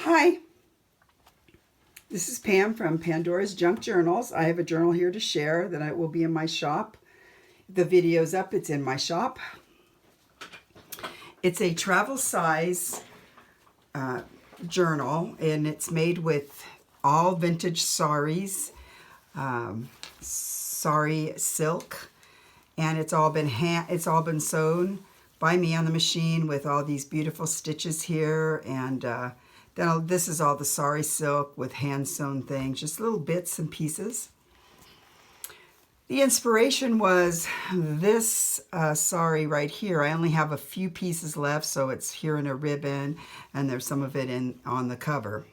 Hi, this is Pam from Pandora's Junk Journals. I have a journal here to share that will be in my shop. The video's up, it's in my shop. It's a travel size journal, and it's made with all vintage saris, sari silk, and it's all been sewn by me on the machine with all these beautiful stitches here, and then this is all the sari silk with hand sewn things, just little bits and pieces. The inspiration was this sari right here. I only have a few pieces left, so it's here in a ribbon, and there's some of it on the cover.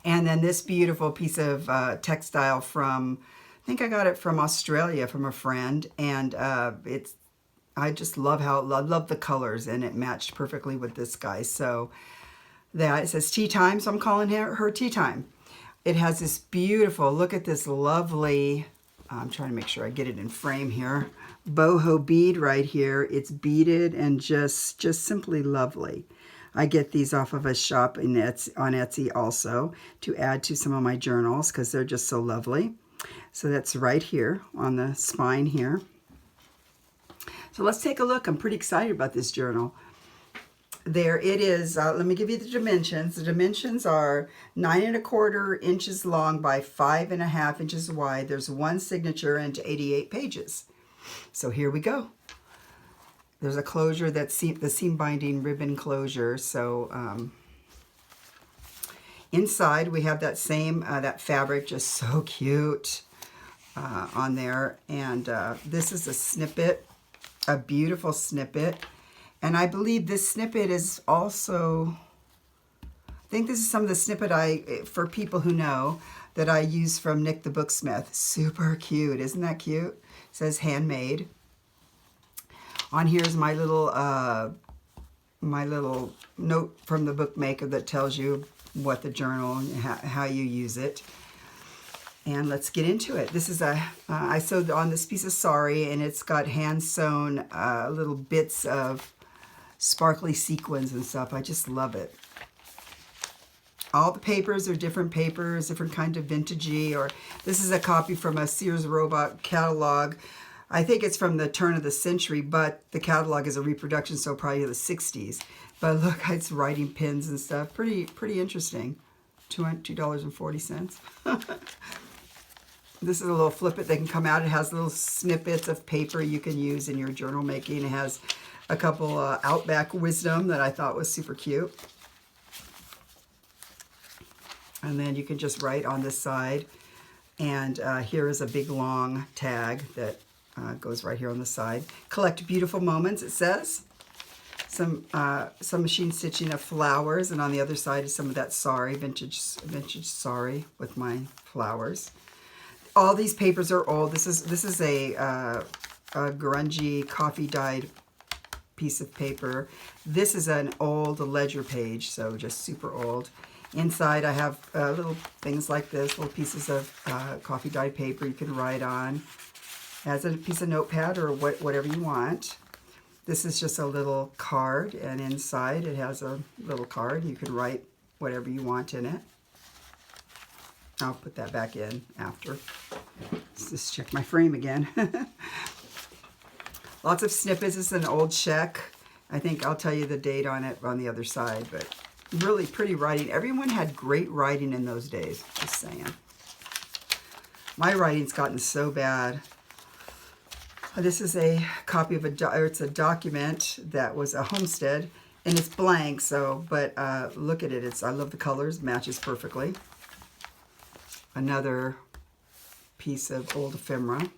And then this beautiful piece of textile from, I think I got it from Australia from a friend, and I just love love the colors, and it matched perfectly with this guy. So that it says tea time, so I'm calling her tea time. It has this beautiful, look at this lovely, I'm trying to make sure I get it in frame here, boho bead right here. It's beaded and just simply lovely. I get these off of a shop on Etsy also to add to some of my journals because they're just so lovely. So that's right here on the spine here. So let's take a look. I'm pretty excited about this journal. There it is. Let me give you the dimensions. The dimensions are 9¼ inches long by 5½ inches wide. There's one signature and 88 pages. So here we go. There's a closure that's the seam binding ribbon closure. So inside we have that same that fabric, just so cute on there. And this is a snippet, a beautiful snippet. And I believe this snippet is also, I think this is some of the snippet for people who know, that I use from Nick the Booksmith. Super cute, isn't that cute? It says handmade. On here is my little note from the bookmaker that tells you what the journal and how you use it. And let's get into it. This is I sewed on this piece of sari, and it's got hand sewn little bits of sparkly sequins and stuff. I just love it. All the papers are different papers, different kind of vintagey, or this is a copy from a Sears Roebuck catalog. I think it's from the turn of the century, but the catalog is a reproduction, so probably the 60s. But look, it's writing pins and stuff. Pretty interesting. $2.40. This is a little flip-it that can come out. It has little snippets of paper you can use in your journal making. It has a couple Outback Wisdom that I thought was super cute. And then you can just write on this side. And here is a big long tag that goes right here on the side. Collect beautiful moments, it says. Some machine stitching of flowers, and on the other side is some of that sari, vintage sari with my flowers. All these papers are old. This is a grungy coffee dyed piece of paper. This is an old ledger page, so just super old. Inside I have little things like this, little pieces of coffee dyed paper you can write on. It has a piece of notepad or whatever you want. This is just a little card, and inside it has a little card. You can write whatever you want in it. I'll put that back in after. Let's just check my frame again. Lots of snippets. This is an old check. I think I'll tell you the date on it on the other side, but really pretty writing. Everyone had great writing in those days, just saying. My writing's gotten so bad. This is a copy of it's a document that was a homestead, and it's blank, so, but look at it. I love the colors, matches perfectly. Another piece of old ephemera.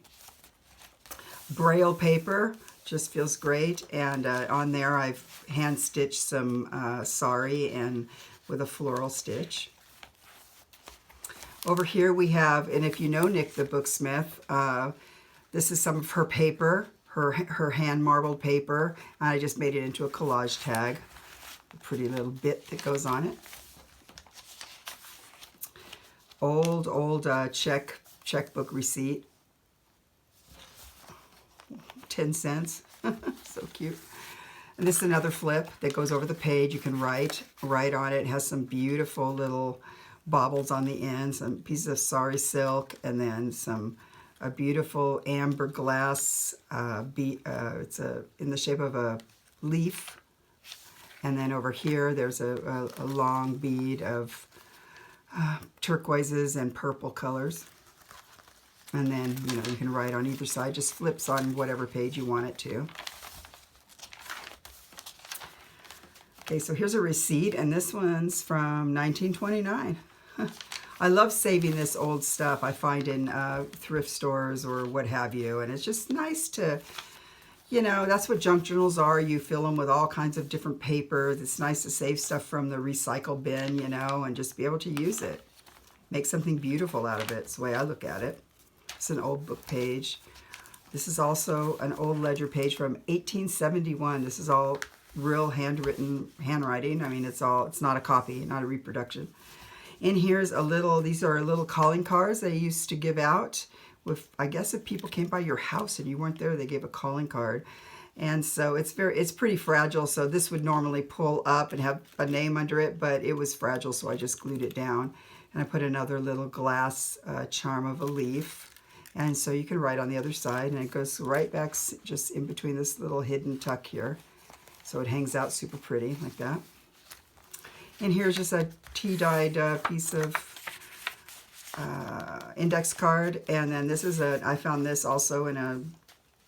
Braille paper, just feels great, and on there I've hand stitched some sari and with a floral stitch. Over here we have, and if you know Nick the Booksmith, this is some of her paper, her hand marbled paper. I just made it into a collage tag. A pretty little bit that goes on it. Old checkbook receipt. 10 cents. So cute. And this is another flip that goes over the page. You can write on it. It has some beautiful little baubles on the end, some pieces of sari silk, and then a beautiful amber glass. It's in the shape of a leaf. And then over here, there's a long bead of turquoises and purple colors. And then, you can write on either side. Just flips on whatever page you want it to. Okay, so here's a receipt, and this one's from 1929. I love saving this old stuff I find in thrift stores or what have you, and it's just nice to, that's what junk journals are. You fill them with all kinds of different papers. It's nice to save stuff from the recycle bin, and just be able to use it. Make something beautiful out of it. It's the way I look at it. It's an old book page. This is also an old ledger page from 1871. This is all real handwriting. I mean, it's not a copy, not a reproduction. In here's these are little calling cards they used to give out with, I guess, if people came by your house and you weren't there, they gave a calling card. And so it's pretty fragile. So this would normally pull up and have a name under it, but it was fragile, so I just glued it down. And I put another little glass charm of a leaf. And so you can write on the other side, and it goes right back just in between this little hidden tuck here. So it hangs out super pretty like that. And here's just a tea-dyed piece of index card. And then this is I found this also in a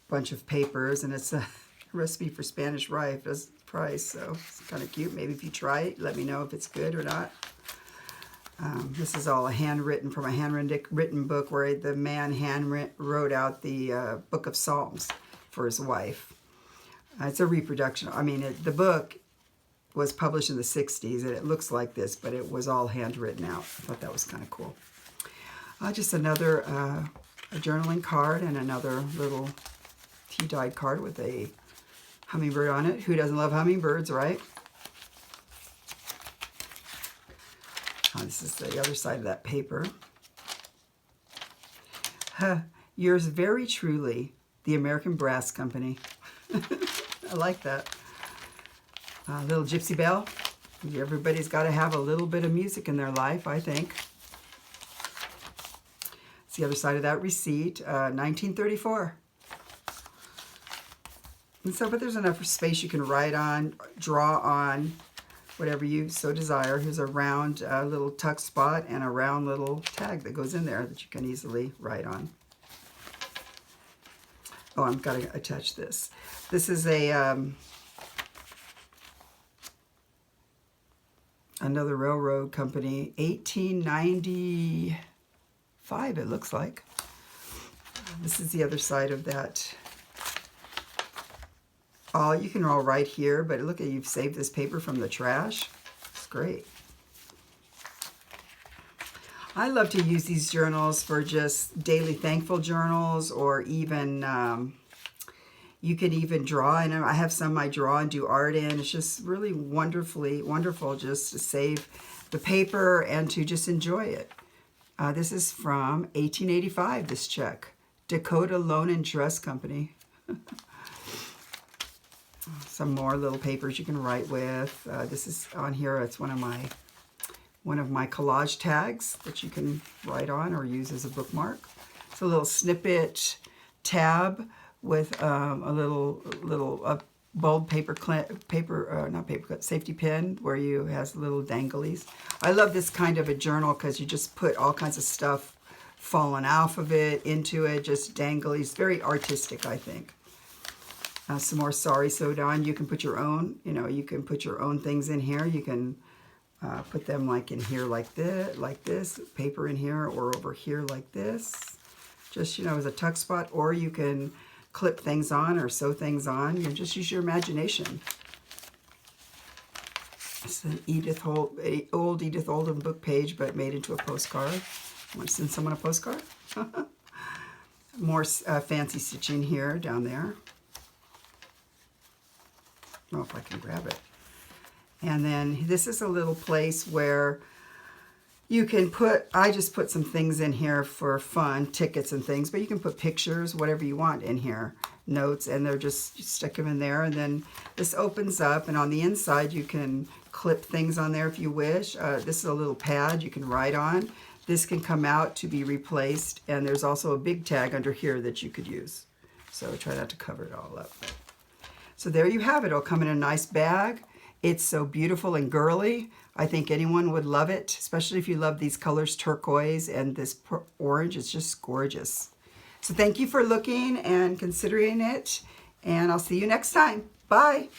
bunch of papers, and it's a recipe for Spanish rice so it's kind of cute. Maybe if you try it, let me know if it's good or not. This is all handwritten from a handwritten book where the man wrote out the Book of Psalms for his wife. It's a reproduction. I mean, the book was published in the 60s, and it looks like this, but it was all handwritten out. I thought that was kind of cool. Just another a journaling card and another little tea-dyed card with a hummingbird on it. Who doesn't love hummingbirds, right? This is the other side of that paper. Yours very truly, the American Brass Company. I like that. Little Gypsy Bell. Everybody's got to have a little bit of music in their life, I think. It's the other side of that receipt, 1934. And so, but there's enough space you can write on, draw on, whatever you so desire. Here's a round little tuck spot and a round little tag that goes in there that you can easily write on. Oh, I've got to attach this. This is another railroad company, 1895 it looks like. This is the other side of that. You can all write here, but look at, you've saved this paper from the trash. It's great. I love to use these journals for just daily thankful journals, or even you could even draw. And I have some I draw and do art in. It's just really wonderful just to save the paper and to just enjoy it. This is from 1885, this check. Dakota Loan and Trust Company. Some more little papers you can write with. This is on here. It's one of my collage tags that you can write on or use as a bookmark. It's a little snippet tab with a little bold safety pin where you has little danglies. I love this kind of a journal because you just put all kinds of stuff falling off of it into it, just danglies. Very artistic, I think. Some more sari sewed on. You can put your own, you can put your own things in here. You can put them like in here like this, paper in here, or over here like this. Just, as a tuck spot, or you can clip things on or sew things on. You just use your imagination. It's an old Edith Oldham book page, but made into a postcard. Want to send someone a postcard? More fancy stitching here, down there. I don't know if I can grab it. And then this is a little place where You can put, I just put some things in here for fun, tickets and things, but you can put pictures, whatever you want in here, notes, and they're just, you stick them in there, and then this opens up, and on the inside you can clip things on there if you wish. This is a little pad you can write on. This can come out to be replaced, and there's also a big tag under here that you could use. So try not to cover it all up. So there you have it. It'll come in a nice bag. It's so beautiful and girly. I think anyone would love it, especially if you love these colors, turquoise and this orange. It's just gorgeous. So thank you for looking and considering it, and I'll see you next time. Bye.